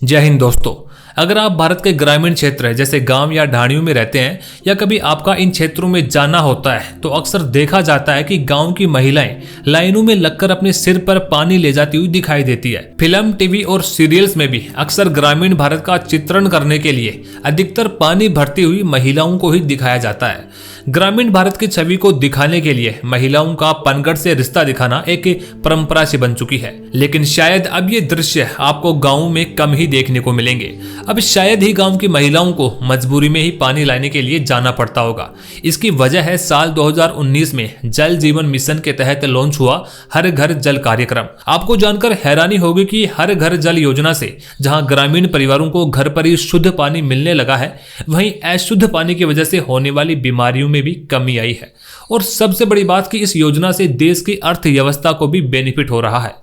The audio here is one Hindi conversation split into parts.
जय हिंद दोस्तों। अगर आप भारत के ग्रामीण क्षेत्र जैसे गांव या ढाणियों में रहते हैं या कभी आपका इन क्षेत्रों में जाना होता है तो अक्सर देखा जाता है कि गांव की महिलाएं लाइनों में लगकर अपने सिर पर पानी ले जाती हुई दिखाई देती है। फिल्म, टीवी और सीरियल्स में भी अक्सर ग्रामीण भारत का चित्रण करने के लिए अधिकतर पानी भरती हुई महिलाओं को ही दिखाया जाता है। ग्रामीण भारत की छवि को दिखाने के लिए महिलाओं का पनघट से रिश्ता दिखाना एक परंपरा सी बन चुकी है, लेकिन शायद अब ये दृश्य आपको गाँव में कम ही देखने को मिलेंगे। अब शायद ही गांव की महिलाओं को मजबूरी में ही पानी लाने के लिए जाना पड़ता होगा। इसकी वजह है साल 2019 में जल जीवन मिशन के तहत लॉन्च हुआ हर घर जल कार्यक्रम। आपको जानकर हैरानी होगी कि हर घर जल योजना से जहां ग्रामीण परिवारों को घर पर ही शुद्ध पानी मिलने लगा है, वहीं अशुद्ध पानी की वजह से होने वाली बीमारियों में भी कमी आई है। और सबसे बड़ी बात कि इस योजना से देश की अर्थव्यवस्था को भी बेनिफिट हो रहा है।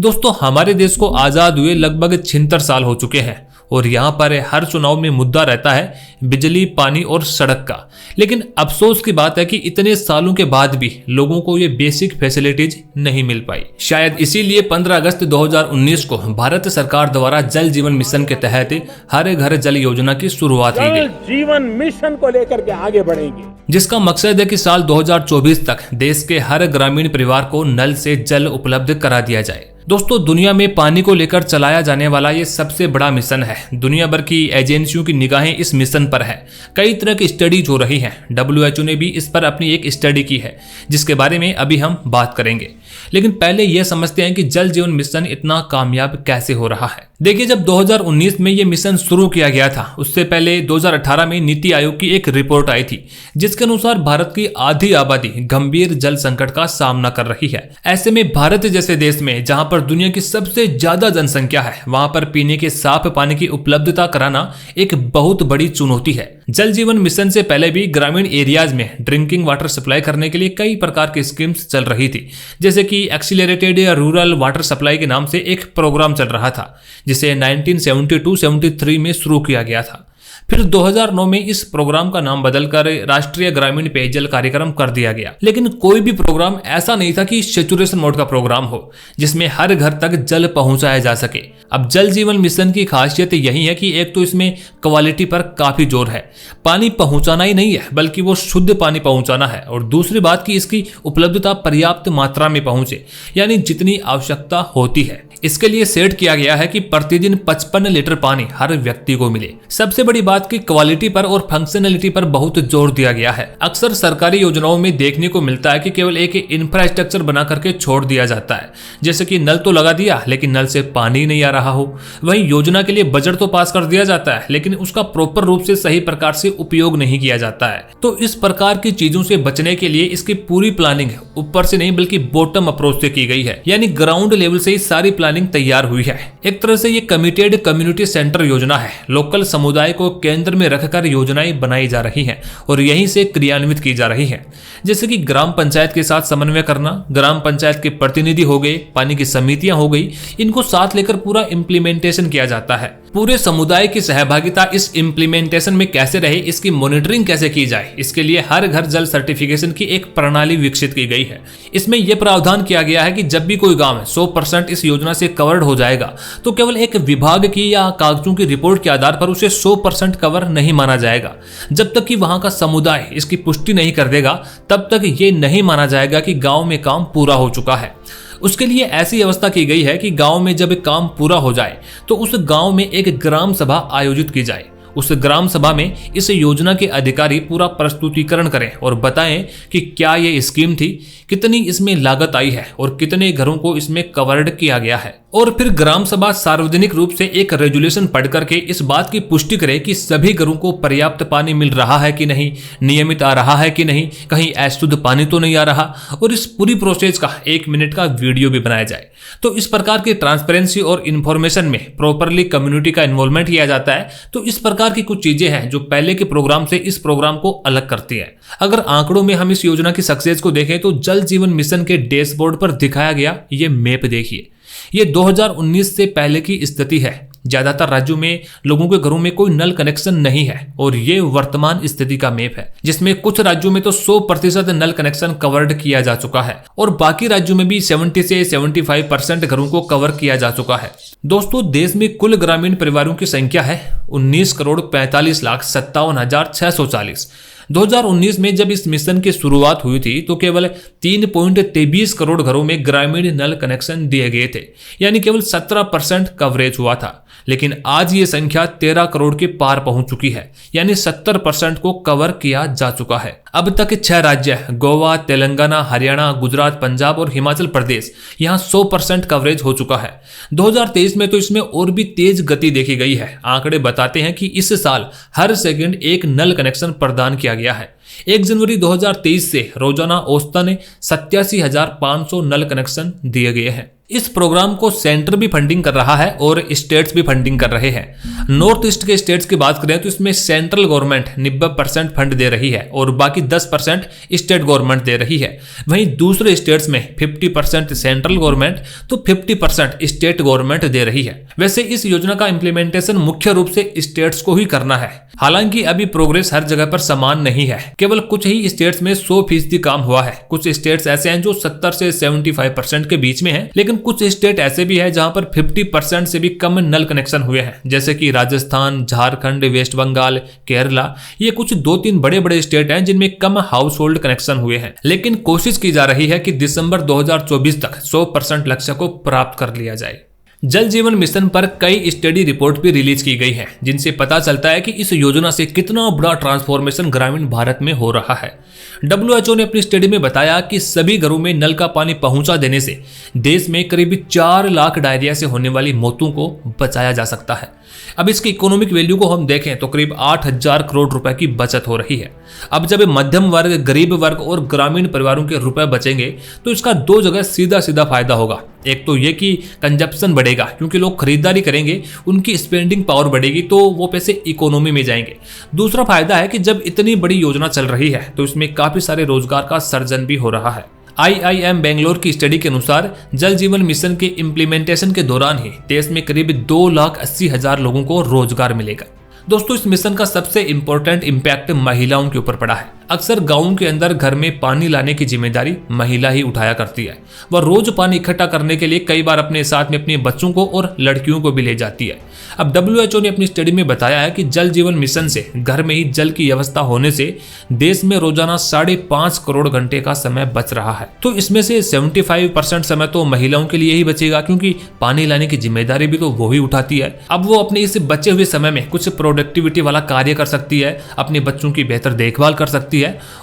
दोस्तों, हमारे देश को आजाद हुए लगभग 76 साल हो चुके हैं और यहाँ पर हर चुनाव में मुद्दा रहता है बिजली, पानी और सड़क का। लेकिन अफसोस की बात है कि इतने सालों के बाद भी लोगों को ये बेसिक फैसिलिटीज नहीं मिल पाई। शायद इसीलिए 15 अगस्त 2019 को भारत सरकार द्वारा जल जीवन मिशन के तहत हर घर जल योजना की शुरुआत की गई। जीवन मिशन को लेकर के आगे बढ़ेंगे, जिसका मकसद है कि साल 2024 तक देश के हर ग्रामीण परिवार को नल से जल उपलब्ध करा दिया जाए। दोस्तों, दुनिया में पानी को लेकर चलाया जाने वाला ये सबसे बड़ा मिशन है। दुनिया भर की एजेंसियों की निगाहें इस मिशन पर है। कई तरह की स्टडीज हो रही हैं। WHO ने भी इस पर अपनी एक स्टडी की है जिसके बारे में अभी हम बात करेंगे। लेकिन पहले यह समझते हैं कि जल जीवन मिशन इतना कामयाब कैसे हो रहा है। देखिए, जब 2019 में यह मिशन शुरू किया गया था, उससे पहले 2018 में नीति आयोग की एक रिपोर्ट आई थी जिसके अनुसार भारत की आधी आबादी गंभीर जल संकट का सामना कर रही है। ऐसे में भारत जैसे देश में जहां पर दुनिया की सबसे ज्यादा जनसंख्या है, वहां पर पीने के साफ पानी की उपलब्धता कराना एक बहुत बड़ी चुनौती है। जल जीवन मिशन से पहले भी ग्रामीण एरियाज में ड्रिंकिंग वाटर सप्लाई करने के लिए कई प्रकार की स्कीम्स चल रही थी, जैसे कि एक्सीलरेटेड रूरल वाटर सप्लाई के नाम से एक प्रोग्राम चल रहा था जिसे 1972-73 में शुरू किया गया था। फिर 2009 में इस प्रोग्राम का नाम बदलकर राष्ट्रीय ग्रामीण पेयजल कार्यक्रम कर दिया गया। लेकिन कोई भी प्रोग्राम ऐसा नहीं था कि सैचुरेशन मोड का प्रोग्राम हो जिसमें हर घर तक जल पहुंचाया जा सके। अब जल जीवन मिशन की खासियत यही है कि एक तो इसमें क्वालिटी पर काफी जोर है। पानी पहुंचाना ही नहीं है बल्कि वो शुद्ध पानी पहुंचाना है। और दूसरी बात कि इसकी उपलब्धता पर्याप्त मात्रा में पहुंचे, यानी जितनी आवश्यकता होती है। इसके लिए सेट किया गया है कि प्रतिदिन 55 लीटर पानी हर व्यक्ति को मिले। सबसे बड़ी बात की क्वालिटी पर और फंक्शनलिटी पर बहुत जोर दिया गया है। अक्सर सरकारी योजनाओं में देखने को मिलता है कि केवल एक इंफ्रास्ट्रक्चर बना करके छोड़ दिया जाता है, जैसे कि नल तो लगा दिया लेकिन नल से पानी नहीं आ रहा हो। वहीं योजना के लिए बजट तो पास कर दिया जाता है लेकिन उसका प्रॉपर रूप से सही प्रकार से उपयोग नहीं किया जाता है। तो इस प्रकार की चीजों से बचने के लिए इसकी पूरी प्लानिंग ऊपर से नहीं बल्कि बॉटम अप्रोच से की गई है, यानी ग्राउंड लेवल से ही सारी प्लानिंग तैयार हुई है। एक तरह से ये कमिटेड कम्युनिटी सेंटर योजना है। लोकल समुदाय को केंद्र में रखकर योजनाएं बनाई जा रही हैं और यहीं से क्रियान्वित की जा रही हैं, जैसे कि ग्राम पंचायत के साथ समन्वय करना, ग्राम पंचायत के प्रतिनिधि हो गए, पानी की समितियां हो गई, इनको साथ लेकर पूरा इंप्लीमेंटेशन किया जाता है। पूरे समुदाय की सहभागिता इस इंप्लीमेंटेशन में कैसे रहे, इसकी मॉनिटरिंग कैसे की जाए, इसके लिए हर घर जल सर्टिफिकेशन की एक प्रणाली विकसित की गई है। इसमें यह प्रावधान किया गया है कि जब भी कोई गांव 100% इस योजना से कवर्ड हो जाएगा तो केवल एक विभाग की या कागजों की रिपोर्ट के आधार पर उसे 100% कवर नहीं माना जाएगा। जब तक कि वहां का समुदाय इसकी पुष्टि नहीं कर देगा तब तक ये नहीं माना जाएगा कि गांव में काम पूरा हो चुका है। उसके लिए ऐसी व्यवस्था की गई है कि गांव में जब काम पूरा हो जाए तो उस गांव में एक ग्राम सभा आयोजित की जाए। उस ग्राम सभा में इस योजना के अधिकारी पूरा प्रस्तुतिकरण करें और बताएं कि क्या ये स्कीम थी, कितनी इसमें लागत आई है और कितने घरों को इसमें कवर्ड किया गया है। और फिर ग्राम सभा सार्वजनिक रूप से एक रेजुलेशन पढ़ करके इस बात की पुष्टि करे कि सभी घरों को पर्याप्त पानी मिल रहा है कि नहीं, नियमित आ रहा है कि नहीं, कहीं अशुद्ध पानी तो नहीं आ रहा। और इस पूरी प्रोसेस का 1 मिनट का वीडियो भी बनाया जाए। तो इस प्रकार की ट्रांसपेरेंसी और इन्फॉर्मेशन में प्रॉपरली कम्युनिटी का इन्वॉल्वमेंट किया जाता है। तो इस प्रकार की कुछ चीजें हैं जो पहले के प्रोग्राम से इस प्रोग्राम को अलग करती है। अगर आंकड़ों में हम इस योजना की सक्सेस को देखें तो जल जीवन मिशन के डैशबोर्ड पर दिखाया गया ये मैप देखिए। ये 2019 से पहले की स्थिति है। ज्यादातर राज्यों में लोगों के घरों में कोई नल कनेक्शन नहीं है और ये वर्तमान स्थिति का मैप है, जिसमें कुछ राज्यों में तो 100% नल कनेक्शन कवर्ड किया जा चुका है और बाकी राज्यों में भी 70 से 75% घरों को कवर किया जा चुका है। दोस्तों, देश में कुल ग्रामीण परिवारों की संख्या है 19,45,57,640। 2019 में जब इस मिशन की शुरुआत हुई थी तो केवल 3.23 करोड़ घरों में ग्रामीण नल कनेक्शन दिए गए थे, यानी केवल 17% कवरेज हुआ था। लेकिन आज ये संख्या 13 करोड़ के पार पहुंच चुकी है, यानी 70% को कवर किया जा चुका है। अब तक 6 राज्य गोवा, तेलंगाना, हरियाणा, गुजरात, पंजाब और हिमाचल प्रदेश यहां 100% कवरेज हो चुका है। 2023 में तो इसमें और भी तेज गति देखी गई है। आंकड़े बताते हैं कि इस साल हर सेकंड एक नल कनेक्शन प्रदान किया गया है। 1 जनवरी 2023 से रोजाना औसतन 87,500 नल कनेक्शन दिए गए हैं। इस प्रोग्राम को सेंटर भी फंडिंग कर रहा है और स्टेट्स भी फंडिंग कर रहे हैं। नॉर्थ ईस्ट के स्टेट्स की बात करें तो इसमें सेंट्रल गवर्नमेंट 90% फंड दे रही है और बाकी 10% स्टेट गवर्नमेंट दे रही है। वहीं दूसरे स्टेट्स में 50% सेंट्रल गवर्नमेंट तो 50% स्टेट गवर्नमेंट दे रही है। वैसे इस योजना का इंप्लीमेंटेशन मुख्य रूप से स्टेट्स को ही करना है। हालांकि अभी प्रोग्रेस हर जगह पर समान नहीं है, केवल कुछ ही स्टेट्स में 100% काम हुआ है। कुछ स्टेट्स ऐसे हैं जो 70 से 75% के बीच में हैं, लेकिन कुछ स्टेट ऐसे भी है जहां पर 50% से भी कम नल कनेक्शन हुए हैं, जैसे कि राजस्थान, झारखंड, वेस्ट बंगाल, केरला। ये कुछ 2-3 बड़े स्टेट हैं जिनमें कम हाउस होल्ड कनेक्शन हुए हैं। लेकिन कोशिश की जा रही है कि दिसंबर 2024 तक 100% लक्ष्य को प्राप्त कर लिया जाए। जल जीवन मिशन पर कई स्टडी रिपोर्ट भी रिलीज की गई है, जिनसे पता चलता है कि इस योजना से कितना बड़ा ट्रांसफॉर्मेशन ग्रामीण भारत में हो रहा है। WHO ने अपनी स्टडी में बताया कि सभी घरों में नल का पानी पहुंचा देने से देश में करीब 4 लाख डायरिया से होने वाली मौतों को बचाया जा सकता है। अब इसकी इकोनॉमिक वैल्यू को हम देखें तो करीब 8,000 करोड़ रुपए की बचत हो रही है। अब जब मध्यम वर्ग, गरीब वर्ग और ग्रामीण परिवारों के रुपए बचेंगे तो इसका 2 जगह सीधा फायदा होगा। एक तो ये कि कंजप्शन बढ़ेगा, क्योंकि लोग खरीदारी करेंगे, उनकी स्पेंडिंग पावर बढ़ेगी तो वो पैसे इकोनॉमी में जाएंगे। दूसरा फायदा है कि जब इतनी बड़ी योजना चल रही है तो इसमें काफी सारे रोजगार का सृजन भी हो रहा है। IIM बेंगलोर की स्टडी के अनुसार जल जीवन मिशन के इम्प्लीमेंटेशन के दौरान ही देश में करीब 2,80,000 लोगों को रोजगार मिलेगा। दोस्तों, इस मिशन का सबसे इंपॉर्टेंट इम्पैक्ट महिलाओं के ऊपर पड़ा है। अक्सर गांवों के अंदर घर में पानी लाने की जिम्मेदारी महिला ही उठाया करती है। वह रोज पानी इकट्ठा करने के लिए कई बार अपने साथ में अपने बच्चों को और लड़कियों को भी ले जाती है। अब WHO ने अपनी स्टडी में बताया है कि जल जीवन मिशन से घर में ही जल की व्यवस्था होने से देश में रोजाना 5.5 करोड़ घंटे का समय बच रहा है। तो इसमें से 75% समय तो महिलाओं के लिए ही बचेगा, क्योंकि पानी लाने की जिम्मेदारी भी तो वो ही उठाती है। अब वो अपने इस बचे हुए समय में कुछ प्रोडक्टिविटी वाला कार्य कर सकती है, अपने बच्चों की बेहतर देखभाल कर सकती है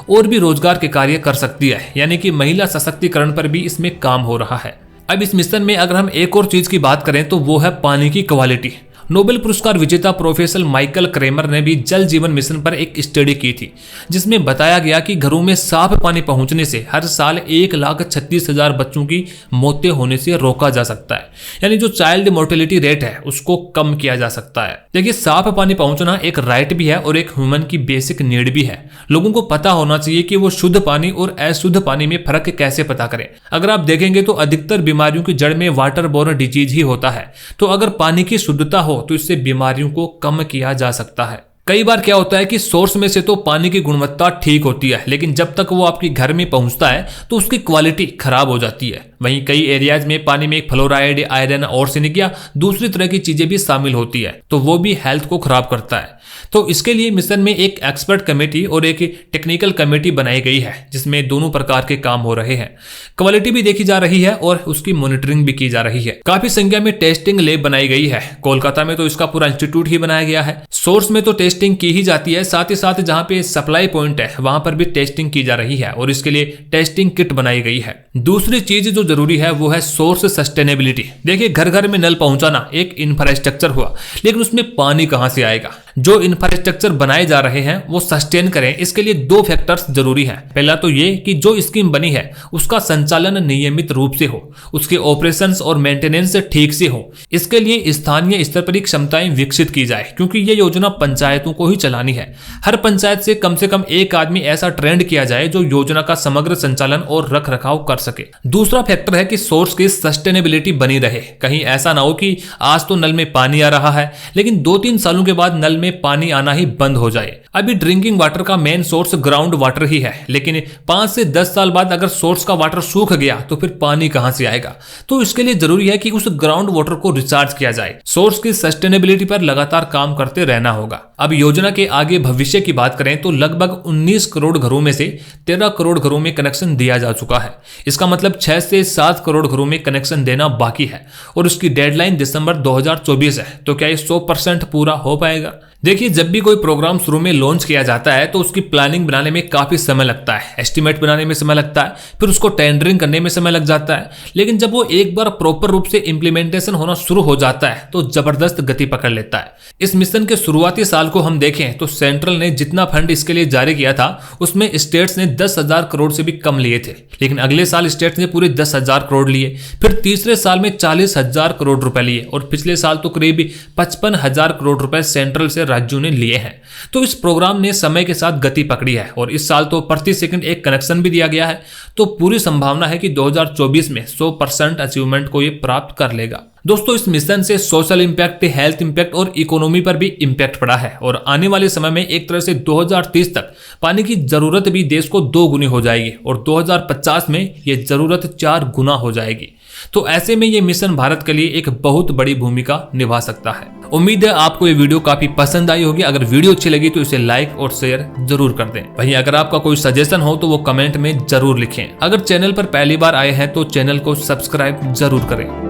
और भी रोजगार के कार्य कर सकती है। यानी कि महिला सशक्तिकरण पर भी इसमें काम हो रहा है। अब इस मिशन में अगर हम एक और चीज की बात करें तो वो है पानी की क्वालिटी। नोबेल पुरस्कार विजेता प्रोफेसर माइकल क्रेमर ने भी जल जीवन मिशन पर एक स्टडी की थी, जिसमें बताया गया कि घरों में साफ पानी पहुंचने से हर साल 1,36,000 बच्चों की मौतें होने से रोका जा सकता है। यानी जो चाइल्ड मोर्टेलिटी रेट है उसको कम किया जा सकता है। देखिए, साफ पानी पहुंचना एक राइट भी है और एक ह्यूमन की बेसिक नीड भी है। लोगों को पता होना चाहिए कि वो शुद्ध पानी और अशुद्ध पानी में फर्क कैसे पता करें। अगर आप देखेंगे तो अधिकतर बीमारियों की जड़ में वाटर बोर्न डिजीज ही होता है। तो अगर पानी की शुद्धता हो तो इससे बीमारियों को कम किया जा सकता है। कई बार क्या होता है कि सोर्स में से तो पानी की गुणवत्ता ठीक होती है, लेकिन जब तक वो आपके घर में पहुंचता है तो उसकी क्वालिटी खराब हो जाती है। वहीं कई एरियाज में पानी में फ्लोराइड, आयरन, आर्सेनिक या दूसरी तरह की चीजें भी शामिल होती है, तो वो भी हेल्थ को खराब करता है। तो इसके लिए मिशन में एक एक्सपर्ट कमेटी और एक टेक्निकल कमेटी बनाई गई है, जिसमें दोनों प्रकार के काम हो रहे हैं। क्वालिटी भी देखी जा रही है और उसकी मॉनिटरिंग भी की जा रही है। काफी संख्या में टेस्टिंग लैब बनाई गई है। कोलकाता में तो इसका पूरा इंस्टीट्यूट ही बनाया गया है। सोर्स में तो टेस्टिंग की ही जाती है, साथ ही साथ जहां पे सप्लाई पॉइंट है वहां पर भी टेस्टिंग की जा रही है और इसके लिए टेस्टिंग किट बनाई गई है। दूसरी चीज जो जरूरी है वो है सोर्स सस्टेनेबिलिटी। देखिए, घर घर में नल पहुंचाना एक इंफ्रास्ट्रक्चर हुआ, लेकिन उसमें पानी कहां से आएगा? जो इंफ्रास्ट्रक्चर बनाए जा रहे हैं वो सस्टेन करें, इसके लिए दो फैक्टर्स जरूरी हैं। पहला तो ये कि जो स्कीम बनी है उसका संचालन नियमित रूप से हो, उसके ऑपरेशंस और मेंटेनेंस ठीक से हो। इसके लिए स्थानीय स्तर पर क्षमताएं विकसित की जाए, क्योंकि ये योजना पंचायतों को ही चलानी है। हर पंचायत से कम एक आदमी ऐसा ट्रेंड किया जाए जो योजना का समग्र संचालन और रख रखाव कर सके। दूसरा फैक्टर है कि सोर्स की सस्टेनेबिलिटी बनी रहे। कहीं ऐसा ना हो कि आज तो नल में पानी आ रहा है लेकिन 2-3 सालों के बाद नल में पानी आना ही बंद हो जाए। अभी ड्रिंकिंग वाटर का मेन सोर्स ग्राउंड वाटर ही है, लेकिन 5 से 10 साल बाद अगर सोर्स का वाटर सूख गया तो फिर पानी कहां से आएगा। तो इसके लिए जरूरी है कि उस ग्राउंड वाटर को रिचार्ज किया जाए। सोर्स की सस्टेनेबिलिटी पर लगातार काम करते रहना होगा। अब योजना के आगे भविष्य की बात करें तो लगभग 19 करोड़ घरों में से 13 करोड़ घरों में कनेक्शन दिया जा चुका है। इसका मतलब 6 से 7 करोड़ घरों में कनेक्शन देना बाकी है और उसकी डेडलाइन दिसंबर 2024 है। तो क्या ये 100% पूरा हो पाएगा? देखिए, जब भी कोई प्रोग्राम शुरू में लॉन्च किया जाता है तो उसकी प्लानिंग बनाने में काफी समय लगता है, एस्टिमेट बनाने में समय लगता है, फिर उसको टेंडरिंग करने में समय लग जाता है। लेकिन जब वो एक बार प्रॉपर रूप से इंप्लीमेंटेशन होना शुरू हो जाता है तो जबरदस्त गति पकड़ लेता है। इस मिशन के शुरुआती साल को हम देखें तो सेंट्रल ने जितना फंड इसके लिए जारी किया था उसमें स्टेट्स ने 10,000 करोड़ से भी कम लिए थे, लेकिन अगले साल स्टेट्स ने पूरे 10,000 करोड़ लिए, फिर तीसरे साल में 40,000 करोड़ रुपए लिए और पिछले साल तो करीब 55,000 करोड़ रुपए सेंट्रल से राज्यों ने लिए हैं। तो इस प्रोग्राम ने समय के साथ गति पकड़ी है और इस साल तो प्रति सेकंड एक कनेक्शन भी दिया गया है। तो पूरी संभावना है कि 2024 में 100% अचीवमेंट को ये प्राप्त कर लेगा। दोस्तों, इस मिशन से सोशल इंपैक्ट, हेल्थ इंपैक्ट और इकोनॉमी पर भी इंपैक्ट पड़ा है और आने वाले समय में एक तरह से 2030 तक पानी की जरूरत भी देश को 2 गुनी हो जाएगी और 2050 में ये जरूरत 4 गुना हो जाएगी। तो ऐसे में ये मिशन भारत के लिए एक बहुत बड़ी भूमिका निभा सकता है। उम्मीद है आपको ये वीडियो काफी पसंद आई होगी। अगर वीडियो अच्छी लगी तो इसे लाइक और शेयर जरूर कर दें। वहीं अगर आपका कोई सजेशन हो तो वो कमेंट में जरूर लिखें। अगर चैनल पर पहली बार आए हैं तो चैनल को सब्सक्राइब जरूर करें।